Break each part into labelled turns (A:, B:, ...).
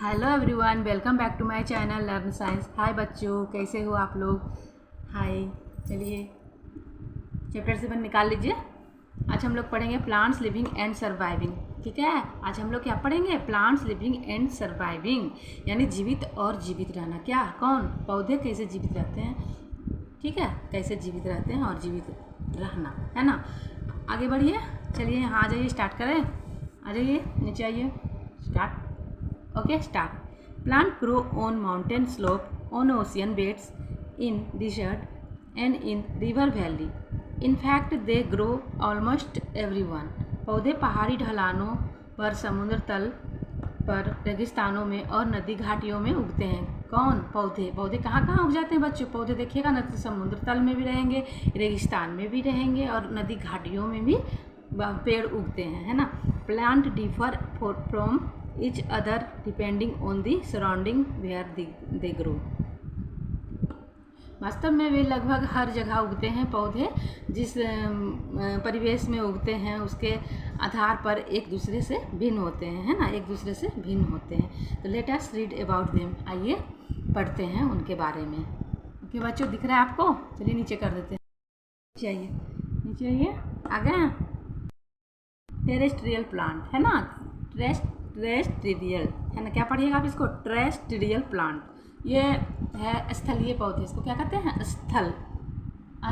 A: Hello everyone, welcome back to my channel learn science. Hi बच्चों, कैसे हो आप लोग? हाय, चलिए चैप्टर 7 निकाल लीजिए। आज हम लोग पढ़ेंगे प्लांट्स लिविंग एंड सर्वाइविंग। ठीक है, आज हम लोग क्या पढ़ेंगे? प्लांट्स लिविंग एंड सर्वाइविंग, यानी जीवित और जीवित रहना। क्या? कौन? पौधे कैसे जीवित रहते हैं। ठीक है, कैसे जीवित रहते हैं और जीवित रहना, है ना। आगे बढ़िए, चलिए यहाँ आ जाइए, स्टार्ट करें। आ जाइए, नीचे आइए, start. Okay, start. Plant grow on mountain slope, on ocean beds, in desert, and in river valley. In fact, they grow almost everyone. पौधे पहाड़ी ढलानों पर, समुद्र तल पर, रेगिस्तानों में और नदी घाटियों में उगते हैं। कौन? पौधे। पौधे कहाँ कहाँ उग जाते हैं बच्चों? पौधे देखिएगा ना, तो समुद्र तल में भी रहेंगे, रेगिस्तान में भी रहेंगे और नदी घाटियों में भी पेड़ उगते हैं, है ना। Plant differ from each other depending on the surrounding where they grow. वास्तव में वे लगभग हर जगह उगते हैं। पौधे जिस परिवेश में उगते हैं उसके आधार पर एक दूसरे से भिन्न होते हैं, है ना, एक दूसरे से भिन्न होते हैं। तो let us read about them. आइए पढ़ते हैं उनके बारे में। ओके बच्चों, दिख रहा है आपको? चलिए नीचे कर देते हैं। नीचे आइए, नीचे आइए, आ गए। टेरेस्ट्रियल प्लांट, है ना, टेरेस्ट्रियल, है ना। क्या पढ़िएगा आप इसको? Terrestrial plant. ये है स्थलीय पौधे। इसको क्या कहते हैं?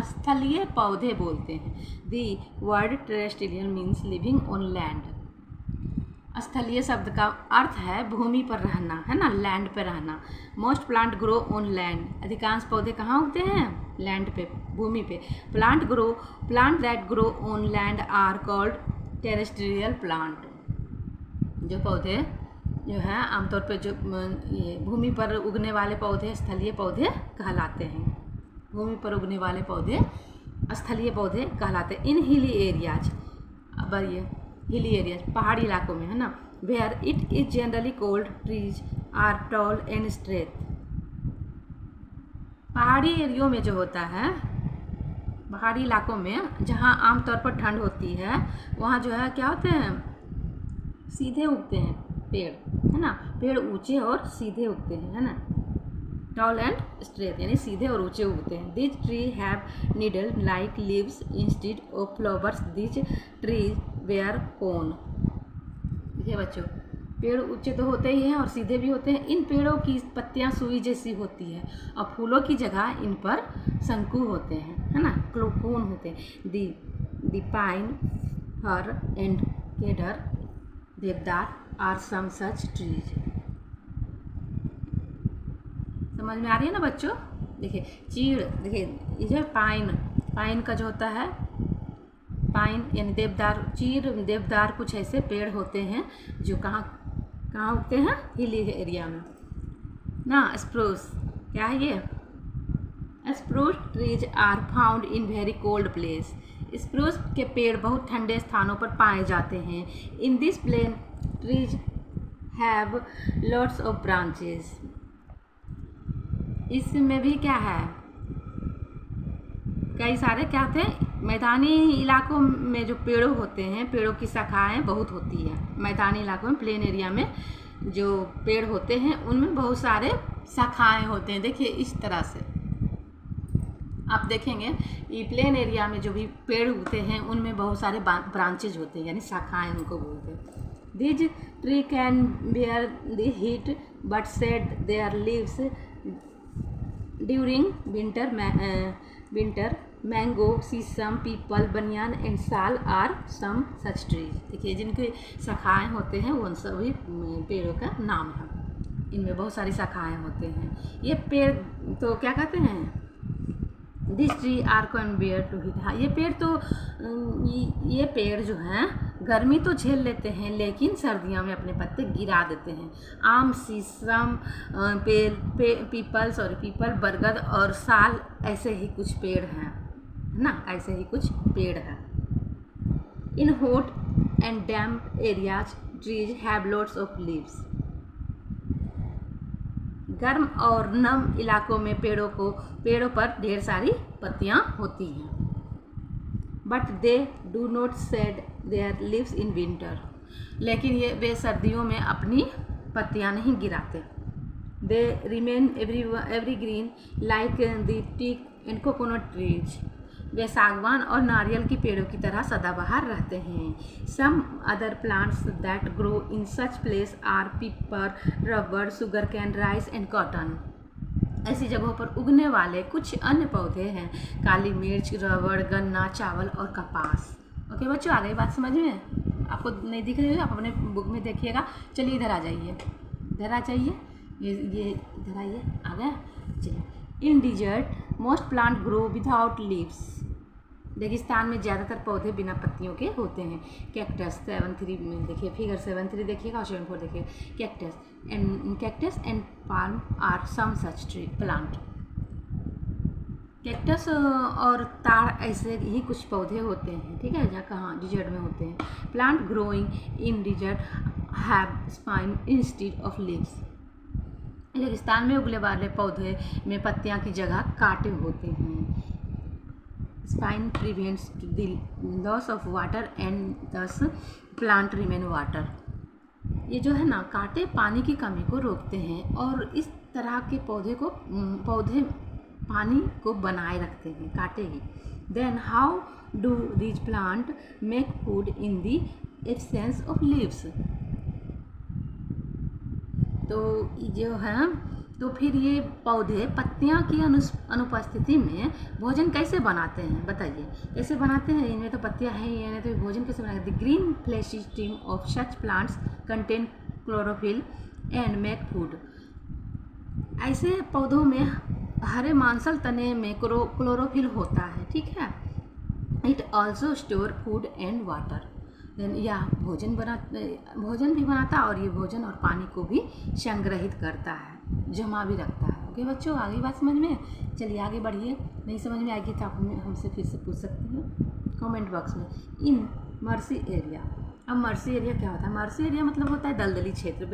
A: स्थलीय पौधे बोलते हैं। The word terrestrial means living on land. स्थलीय शब्द का अर्थ है भूमि पर रहना, है ना, लैंड पे रहना। Most plant grow on land. अधिकांश पौधे कहाँ उगते हैं? लैंड पे, भूमि पे। Plant that grow on land are called terrestrial plant. जो पौधे जो हैं आमतौर पे जो ये भूमि पर उगने वाले पौधे स्थलीय पौधे कहलाते हैं। भूमि पर उगने वाले पौधे स्थलीय पौधे कहलाते हैं। इन हिली एरियाज, अब ये हिली एरियाज पहाड़ी इलाकों में, है ना, where it is generally cold trees are tall and straight. पहाड़ी एरियो में जो होता है, पहाड़ी इलाकों में जहाँ आमतौर पर ठंड होती है, वहाँ जो है क्या होते हैं? सीधे उगते हैं पेड़, है ना। पेड़ ऊंचे और सीधे उगते हैं, है ना। टॉल एंड स्ट्रेट यानी सीधे और ऊंचे उगते हैं। This tree have needle like leaves instead of flowers. This tree wear cone. देखिए बच्चों, पेड़ ऊंचे तो होते ही हैं और सीधे भी होते हैं। इन पेड़ों की पत्तियां सुई जैसी होती है और फूलों की जगह इन पर शंकु होते हैं, है ना, कोन होते हैं। दी पाइन, हर एंड केडर, देवदार आर सम सच ट्रीज। समझ में आ रही है ना बच्चों? देखिए चीड़, देखिए ये जो पाइन का जो होता है, पाइन यानी देवदार, चीड़, देवदार, कुछ ऐसे पेड़ होते हैं जो कहाँ कहाँ उगते हैं? हिली एरिया में ना। स्प्रूस, क्या है ये? Spruce trees are found in very cold place. Spruce के पेड़ बहुत ठंडे स्थानों पर पाए जाते हैं। In this plane trees have lots of branches. इसमें भी क्या है? कई सारे क्या होते हैं? मैदानी इलाकों में जो पेड़ होते हैं, पेड़ों की शाखाएं बहुत होती है। मैदानी इलाकों में, प्लेन एरिया में जो पेड़ होते हैं उनमें बहुत सारे शाखाएं होते हैं। देखिए इस तरह से आप देखेंगे, ये प्लेन एरिया में जो भी पेड़ उगते हैं उनमें बहुत सारे ब्रांचेज होते हैं, यानी शाखाएं उनको बोलते हैं। This tree can bear the heat but shed their leaves during winter. Mango, shisham, peepal, banyan and sal are some such trees. देखिए जिनके शाखाएं होते हैं उन सभी पेड़ों का नाम है। इनमें बहुत सारी शाखाएं होते हैं। ये पेड़ तो क्या कहते हैं? This tree are can bear to heat. हाँ, ये पेड़ जो हैं गर्मी तो झेल लेते हैं लेकिन सर्दियों में अपने पत्ते गिरा देते हैं। आम, शीशम, पीपल, बरगद और साल ऐसे ही कुछ पेड़ हैं, है ना, ऐसे ही कुछ पेड़ हैं। In hot and damp areas trees have lots of leaves. गर्म और नम इलाकों में पेड़ों पर ढेर सारी पत्तियां होती हैं। But they do not shed their leaves in winter. लेकिन वे सर्दियों में अपनी पत्तियां नहीं गिराते। They remain evergreen like the teak and coconut trees. वे सागवान और नारियल के पेड़ों की तरह सदाबहार रहते हैं। Some other plants that grow in such place are pepper, rubber, sugar cane, rice and cotton. ऐसी जगहों पर उगने वाले कुछ अन्य पौधे हैं काली मिर्च, रबड़, गन्ना, चावल और कपास। ओके बच्चों, आ गई बात समझ में? आपको नहीं दिख रही है, आप अपने बुक में देखिएगा। चलिए इधर आ जाइए, इधर आ जाइए, ये इधर आइए, आ गए। चलिए, in desert most plant grow without leaves. रेगिस्तान में ज़्यादातर पौधे बिना पत्तियों के होते हैं। कैक्टस 7.3 में देखिए, फिगर 7.3 देखिएगा और 7.4 देखिए। Cactus and palm are some such tree plant. Cactus और ताड़ ऐसे ही कुछ पौधे होते हैं, ठीक है, जहाँ कहाँ डिजर्ट में होते हैं। Plant growing in desert have spine instead of leaves. रेगिस्तान में उगने वाले पौधे में पत्तियां की जगह कांटे होते हैं। Spine prevents the loss of water and दस प्लांट रिमेन वाटर। ये जो है ना, कांटे पानी की कमी को रोकते हैं और इस तरह के पौधे पानी को बनाए रखते हैं, कांटे ही। Then how do these plant make food in the absence of leaves. तो जो है, तो फिर ये पौधे पत्तियां की अनुपस्थिति में भोजन कैसे बनाते हैं, बताइए कैसे बनाते हैं? इनमें तो पत्तियां हैं ही, इन्हें तो भोजन कैसे बनाते हैं? The green fleshy stem of such plants contain chlorophyll and make food. ऐसे पौधों में हरे मांसल तने में क्लोरोफिल होता है, ठीक है। It also store food and water. यह भोजन भी बनाता है और ये भोजन और पानी को भी संग्रहित करता है, जमा भी रखता है। ओके बच्चों, आगे बात समझ में? चलिए आगे बढ़िए। नहीं समझ में आएगी तो आप हमसे फिर से पूछ सकते हैं कमेंट बॉक्स में। इन मर्सी एरिया। अब मर्सी एरिया क्या होता है? मर्सी एरिया मतलब होता है दलदली क्षेत्र।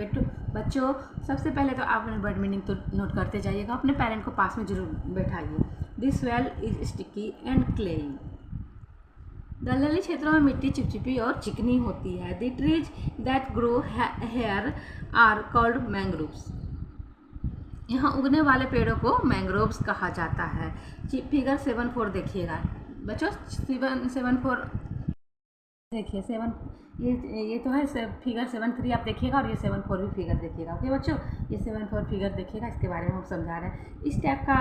A: बच्चों, सबसे पहले तो आप अपने वर्ड मीनिंग तो नोट करते जाइएगा, अपने पेरेंट को पास में जरूर बैठाइए। This soil is sticky and clayey. दलदली क्षेत्रों में मिट्टी चिपचिपी और चिकनी होती है। The trees that grow here are called mangroves. यहाँ उगने वाले पेड़ों को मैंग्रोव्स कहा जाता है। फिगर 7.4 देखिएगा बच्चों। 7.4 देखिए, ये तो है फिगर 7.3 आप देखिएगा और ये 7.4 भी फिगर देखिएगा। ओके बच्चों, ये 7.4 फिगर देखिएगा, इसके बारे में हम समझा रहे हैं। इस टाइप का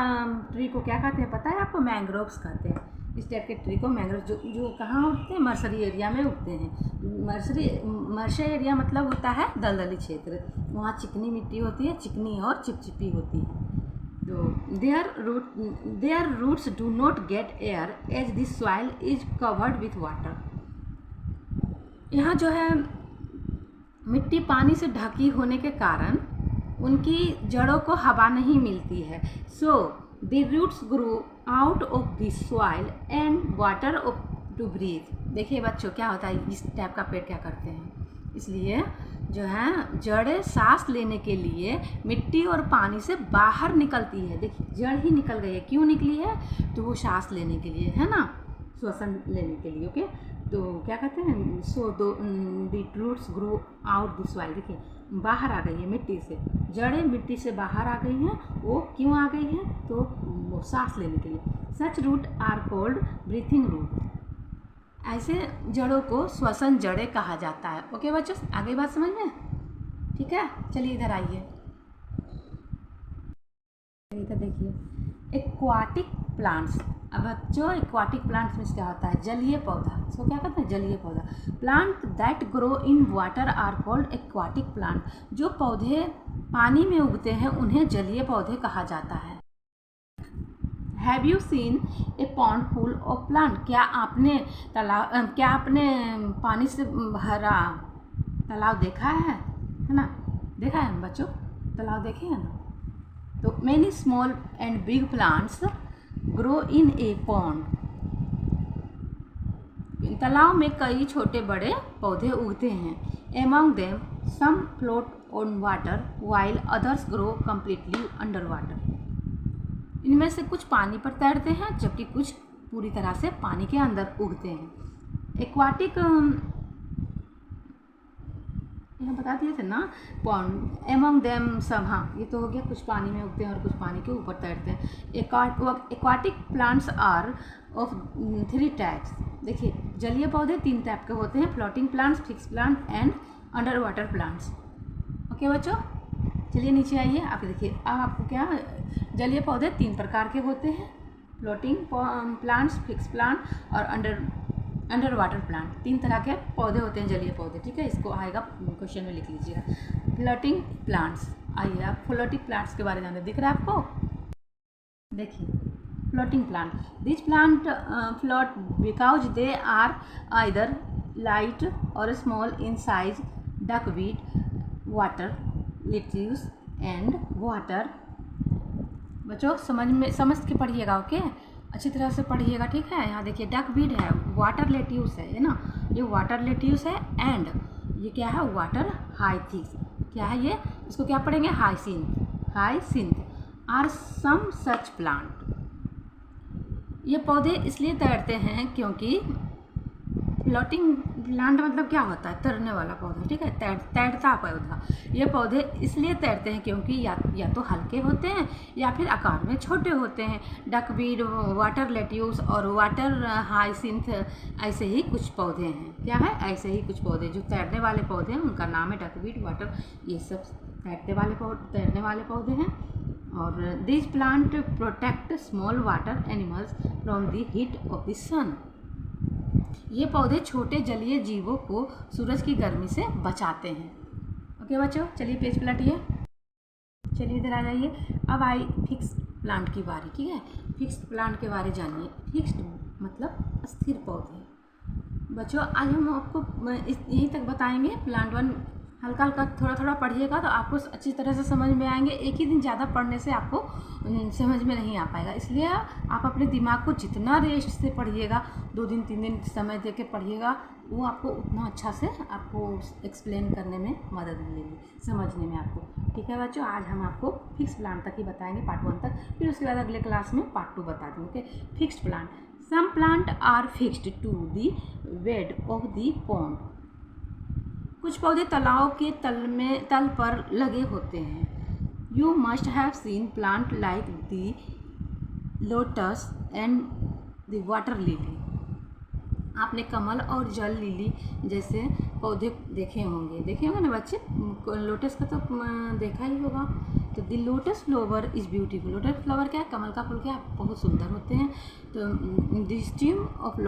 A: ट्री को क्या कहते हैं पता है आपको? मैंग्रोव्स कहते हैं। इस टाइप के ट्री को मैंग्रोव जो कहाँ उगते हैं? मर्सरी एरिया में उगते हैं। मर्सरी एरिया मतलब होता है दलदली क्षेत्र। वहाँ चिकनी मिट्टी होती है, चिकनी और चिपचिपी होती है। तो their roots do not get air as this soil is covered with water. यहाँ जो है मिट्टी पानी से ढकी होने के कारण उनकी जड़ों को हवा नहीं मिलती है। So the roots grow out of this soil and water to breathe. देखिए बच्चों, क्या होता है, इस टाइप का पेड़ क्या करते हैं, इसलिए जो है जड़ें सांस लेने के लिए मिट्टी और पानी से बाहर निकलती है। देखिए जड़ ही निकल गई है, क्यों निकली है? तो वो सांस लेने के लिए, है ना, श्वसन लेने के लिए। ओके, तो क्या कहते हैं? So the roots grow out the soil. देखिए बाहर आ गई है मिट्टी से, जड़ें मिट्टी से बाहर आ गई हैं। वो क्यों आ गई हैं? तो वो सांस लेने के लिए। Such root are called breathing root. ऐसे जड़ों को श्वसन जड़ें कहा जाता है। ओके बच्चों, आगे बात समझ में? ठीक है, चलिए इधर आइए, इधर देखिए एक्वाटिक प्लांट्स। अब बच्चों, एक्वाटिक प्लांट्स में क्या होता है? जलीय पौधा। इसको क्या कहते हैं? जलीय पौधा। Plant that grow in water are called aquatic plant. जो पौधे पानी में उगते हैं उन्हें जलीय पौधे कहा जाता है। Have you seen A pond full of plant? क्या आपने पानी से भरा तालाब देखा है ना? देखा है बच्चों, तालाब देखे हैं ना? तो many small and big plants grow in a pond. तालाब में कई छोटे बड़े पौधे उगते हैं। Among them some float on water while others grow completely under water. इनमें से कुछ पानी पर तैरते हैं जबकि कुछ पूरी तरह से पानी के अंदर उगते हैं। यहाँ बता दिए थे ना पॉन्ड एमंग देम सब। हाँ, ये तो हो गया, कुछ पानी में उगते हैं और कुछ पानी के ऊपर तैरते हैं। Aquatic plants are of 3 types. देखिए, जलीय पौधे 3 टाइप के होते हैं, floating plants, fix plant and under water plants. Okay बच्चों, चलिए नीचे आइए। आप देखिए, अब आपको क्या, जलीय पौधे 3 प्रकार के होते हैं, फ्लोटिंग प्लांट्स, फिक्स प्लांट और अंडर वाटर प्लांट। 3 तरह के पौधे होते हैं जलीय पौधे, ठीक है। इसको आएगा क्वेश्चन में, लिख लीजिएगा। फ्लोटिंग प्लांट्स, आइए आप फ्लोटिंग प्लांट्स के बारे में जानते। दिख रहा है आपको? देखिए, floating plant, this plant float because they are either light or small in size, duckweed, water lettuce and water. बच्चों समझ के पढ़िएगा, ओके, अच्छी तरह से पढ़िएगा, ठीक है। यहाँ देखिए, डकवीड है, वाटर लेट्यूस है ना, ये वाटर लेट्यूस है, एंड ये क्या है, वाटर हाइथिस। क्या है ये, इसको क्या पढ़ेंगे, hyacinth are some such plant. ये पौधे इसलिए तैरते हैं क्योंकि फ्लोटिंग प्लांट मतलब क्या होता है, तैरने वाला पौधा, ठीक है, तैरता पौधा। ये पौधे इसलिए तैरते हैं क्योंकि या तो हल्के होते हैं या फिर आकार में छोटे होते हैं। डकवीड, वाटर लेट्यूस और वाटर हाइसिंथ ऐसे ही कुछ पौधे हैं। क्या है, ऐसे ही कुछ पौधे जो तैरने वाले पौधे हैं, उनका नाम है डकवीड, वाटर, ये सब तैरने वाले पौधे हैं। और this plant protect small water animals from the heat of the sun. ये पौधे छोटे जलीय जीवों को सूरज की गर्मी से बचाते हैं। ओके बच्चों, चलिए पेज पलटिए, चलिए इधर आ जाइए। अब आई फिक्स प्लांट की बारी, ठीक है। फिक्स प्लांट के बारे जानिए। फिक्स्ड मतलब स्थिर पौधे। बच्चों, आज हम आपको यहीं तक बताएंगे। प्लांट 1 हल्का हल्का थोड़ा थोड़ा पढ़िएगा तो आपको अच्छी तरह से समझ में आएंगे। एक ही दिन ज़्यादा पढ़ने से आपको समझ में नहीं आ पाएगा, इसलिए आप अपने दिमाग को जितना रेस्ट से पढ़िएगा, 2 दिन 3 दिन समय दे के पढ़िएगा, वो आपको उतना अच्छा से आपको एक्सप्लेन करने में मदद मिलेगी, समझने में आपको, ठीक है बच्चों। आज हम आपको फिक्स प्लांट तक ही बताएंगे, पार्ट 1 तक, फिर उसके बाद अगले क्लास में पार्ट 2 बता देंगे। Okay, fixed plant, some plant are fixed to the bed of the pond. कुछ पौधे तालाब के तल पर लगे होते हैं। You must have seen plant like the lotus and the water lily. आपने कमल और जल लिली जैसे पौधे देखे होंगे ना बच्चे। लोटस का तो देखा ही होगा। तो the lotus flower is beautiful. Lotus flower क्या है, कमल का फूल क्या है, बहुत सुंदर होते हैं। तो the steam of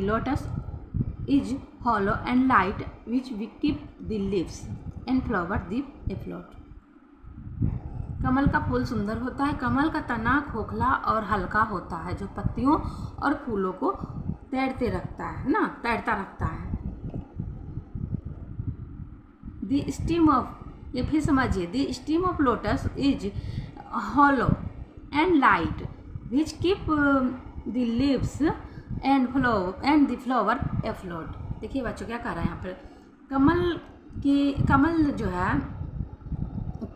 A: lotus is hollow and light, which we keep the leaves and flower the afloat। कमल का फूल सुंदर होता है। कमल का तना खोखला और हल्का होता है, जो पत्तियों और फूलों को तैरता रखता है। The stem of, ये फिर समझिए, the stem of lotus is hollow and light, which keep the leaves and the flower afloat. देखिए बच्चों, क्या कर रहा है यहाँ पर, कमल जो है,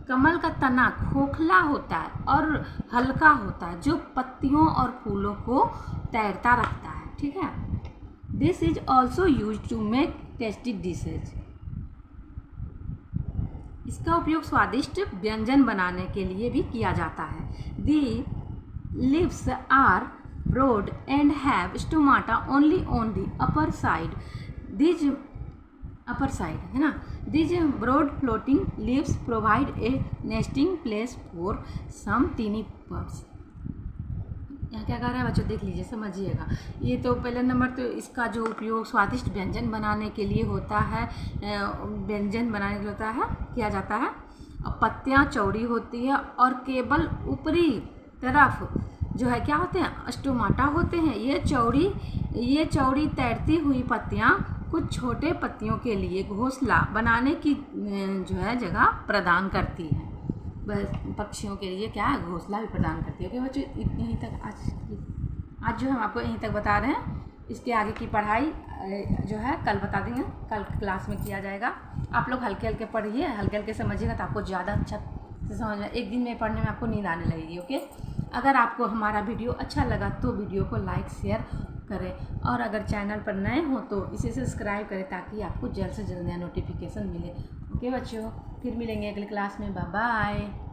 A: कमल का तना खोखला होता है और हल्का होता है, जो पत्तियों और फूलों को तैरता रखता है, ठीक है। This is also use to make tasty dishes. इसका उपयोग स्वादिष्ट व्यंजन बनाने के लिए भी किया जाता है। The leaves are broad and have stomata only on the upper side है ना। These broad floating leaves provide a nesting place for some teeny birds। यहाँ क्या कह रहा है बच्चों, देख लीजिए, समझिएगा। ये तो पहले नंबर तो इसका जो उपयोग स्वादिष्ट व्यंजन बनाने के लिए होता है, किया जाता है। और पत्तियाँ चौड़ी होती है और केवल ऊपरी तरफ जो है क्या होते हैं, स्टोमाटा होते हैं। ये चौड़ी तैरती हुई पत्तियाँ कुछ छोटे पत्तियों के लिए घोंसला बनाने की जो है जगह प्रदान करती है। पक्षियों के लिए क्या है, घोंसला भी प्रदान करती है। ओके बच्चों, यहीं तक आज जो हम आपको यहीं तक बता रहे हैं। इसके आगे की पढ़ाई जो है कल बता देंगे, कल क्लास में किया जाएगा। आप लोग हल्के हल्के पढ़िए, हल्के हल्के समझिएगा तो आपको ज़्यादा अच्छा से समझ में, एक दिन में पढ़ने में आपको नींद आने लगेगी। ओके, अगर आपको हमारा वीडियो अच्छा लगा तो वीडियो को लाइक शेयर करें, और अगर चैनल पर नए हो तो इसे सब्सक्राइब करें ताकि आपको जल्द से जल्द नया नोटिफिकेशन मिले। ओके बच्चों, फिर मिलेंगे अगले क्लास में। Bye bye.